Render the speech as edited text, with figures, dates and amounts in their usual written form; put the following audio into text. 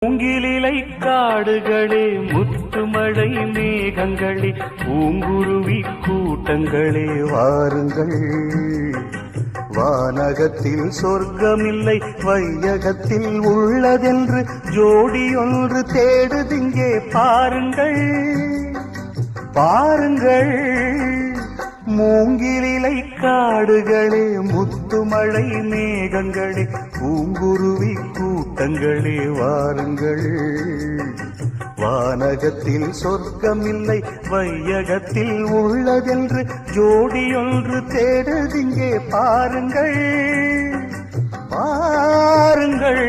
மூங்கிலிலை காடுகளே, முத்துமழை மேகங்களே, பூங்குருவி கூட்டங்களே வாருங்கள். வானகத்தில் சொர்க்கமில்லை, வையகத்தில் உள்ளதென்று ஜோடியொன்று தேடுதிங்கே பாருங்கள். பாருங்கள், மூங்கிலிலை காடுகளே, முத்துமழை மேகங்களே, பூங்குருவி கூட்டங்களே வாருங்கள். வானகத்தில் சொர்க்கமில்லை, வையகத்தில் உள்ளதென்று ஜோடியொன்று தேடுதிங்கே பாருங்கள். பாருங்கள்.